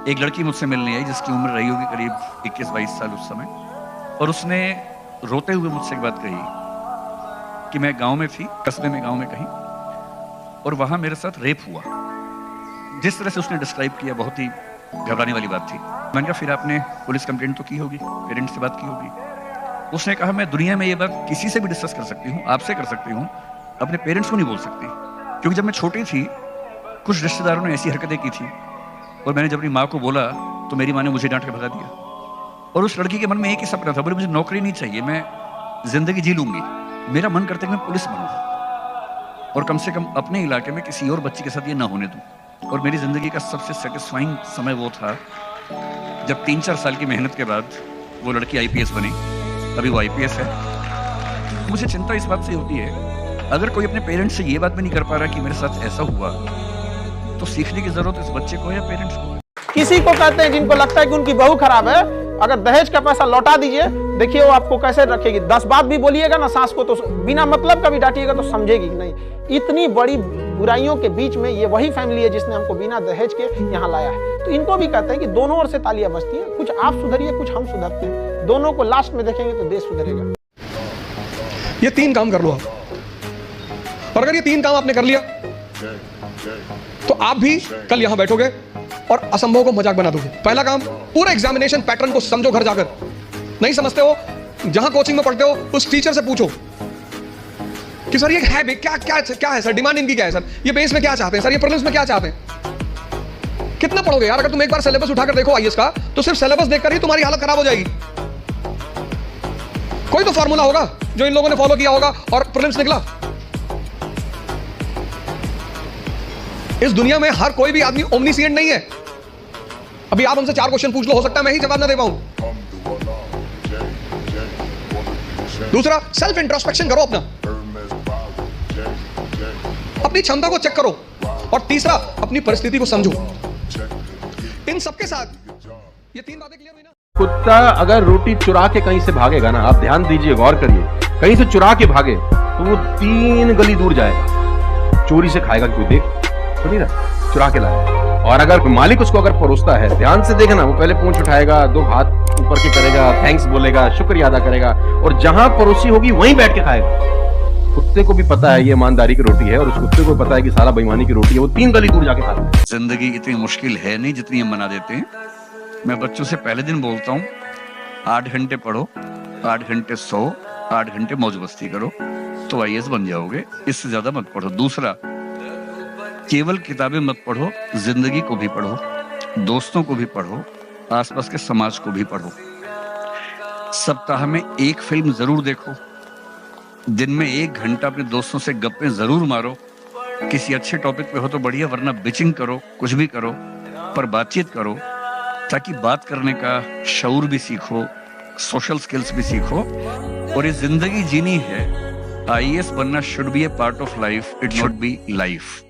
एक लड़की मुझसे मिलने आई जिसकी उम्र रही होगी करीब 21-22 साल उस समय, और उसने रोते हुए मुझसे एक बात कही कि मैं गांव में थी, कस्बे में, गांव में कहीं, और वहां मेरे साथ रेप हुआ। जिस तरह से उसने डिस्क्राइब किया बहुत ही घबराने वाली बात थी। मैंने कहा फिर आपने पुलिस कंप्लेंट तो की होगी, पेरेंट्स से बात की होगी। उसने कहा मैं दुनिया में ये बात किसी से भी डिस्कस कर सकती हूँ, आपसे कर सकती हूँ, अपने पेरेंट्स को नहीं बोल सकती, क्योंकि जब मैं छोटी थी कुछ रिश्तेदारों ने ऐसी हरकतें की थी और मैंने जब अपनी माँ को बोला तो मेरी माँ ने मुझे डांट के भगा दिया। और उस लड़की के मन में एक ही सपना था, बोले मुझे नौकरी नहीं चाहिए, मैं जिंदगी जी लूंगी, मेरा मन करता है कि मैं पुलिस बनूं और कम से कम अपने इलाके में किसी और बच्ची के साथ ये ना होने दूं। और मेरी जिंदगी का सबसे सेटिस्फाइंग समय वो था जब 3-4 साल की मेहनत के बाद वो लड़की आईपीएस बनी। अभी वो आईपीएस है। मुझे चिंता इस बात से होती है, अगर कोई अपने पेरेंट्स से ये बात भी नहीं कर पा रहा कि मेरे साथ ऐसा हुआ, तो सीखने की जरूरत इस बच्चे को या पेरेंट्स को। किसी को कहते हैं जिनको लगता है कि उनकी बहू खराब है, अगर दहेज का पैसा लौटा दीजिए, देखिए वो आपको कैसे रखेगी। 10 बात भी बोलिएगा ना सास को तो बिना मतलब का भी डांटिएगा तो समझेगी नहीं। इतनी बड़ी बुराइयों के बीच में ये वही फैमिली है जिसने हमको बिना दहेज के यहाँ लाया है। तो इनको भी कहते हैं कि दोनों ओर से तालियां बजती हैं, कुछ आप सुधरिए, कुछ हम सुधरते हैं, दोनों को लास्ट में देखेंगे तो देश सुधरेगा। ये 3 काम कर लो आप, और अगर ये 3 काम आपने कर लिया तो आप भी कल यहां बैठोगे और असंभव को मजाक बना दोगे। पहला काम, पूरे एग्जामिनेशन पैटर्न को समझो घर जाकर। नहीं समझते हो, जहां कोचिंग में पढ़ते हो उस टीचर से पूछो कि सर ये है क्या क्या क्या है सर, डिमांड इनकी क्या है सर, ये बेस में क्या चाहते हैं सर, ये प्रीलिम्स में क्या चाहते हैं। कितना पढ़ोगे यार, अगर तुम एक बार सिलेबस उठाकर देखो आईएएस का तो सिर्फ सिलेबस देखकर ही तुम्हारी हालत खराब हो जाएगी। कोई तो फॉर्मूला होगा जो इन लोगों ने फॉलो किया होगा और प्रीलिम्स निकला। इस दुनिया में हर कोई भी आदमी ओमनीसिएंट नहीं है। अभी आप हमसे 4 क्वेश्चन पूछ लो, हो सकता है मैं ही जवाब ना दे पाऊं। दूसरा, सेल्फ इंट्रोस्पेक्शन करो, अपनी क्षमता को चेक करो। और तीसरा, अपनी परिस्थिति को समझो। इन सबके साथ ये 3 बातें क्लियर हुई ना। कुत्ता अगर रोटी चुरा के कहीं से भागेगा ना, आप ध्यान दीजिए, गौर करिए, कहीं से चुरा के भागे तो वो 3 गली दूर जाएगा। चोरी से खाएगा कोई देख तो नहीं ना, चुरा के लाएगा। और अगर मालिक उसको अगर परोसता है, ध्यान से देखना, वो पहले पूंछ उठाएगा, 2 हाथ ऊपर के करेगा, थैंक्स बोलेगा, शुक्रिया अदा करेगा, और जहां परोसी होगी वहीं बैठ के खाएगा। कुत्ते को भी पता है ये ईमानदारी की रोटी है, और उस कुत्ते को पता है कि साला बेईमानी की रोटी है, वो 3 गली दूर जाके खाता है। जिंदगी इतनी मुश्किल है नहीं जितनी हम बना देते हैं। मैं बच्चों से पहले दिन बोलता हूँ 8 घंटे पढ़ो, 8 घंटे सो, 8 घंटे मौज मस्ती करो तो आईएएस बन जाओगे, इससे ज्यादा मत पढ़ो। दूसरा, केवल किताबें मत पढ़ो, जिंदगी को भी पढ़ो, दोस्तों को भी पढ़ो, आसपास के समाज को भी पढ़ो। सप्ताह में 1 फिल्म जरूर देखो, दिन में 1 घंटा अपने दोस्तों से गप्पे जरूर मारो। किसी अच्छे टॉपिक पे हो तो बढ़िया, वरना बिचिंग करो, कुछ भी करो, पर बातचीत करो, ताकि बात करने का शऊर भी सीखो, सोशल स्किल्स भी सीखो। और ये जिंदगी जीनी है, आईएएस बनना should be A part of life, it should be life.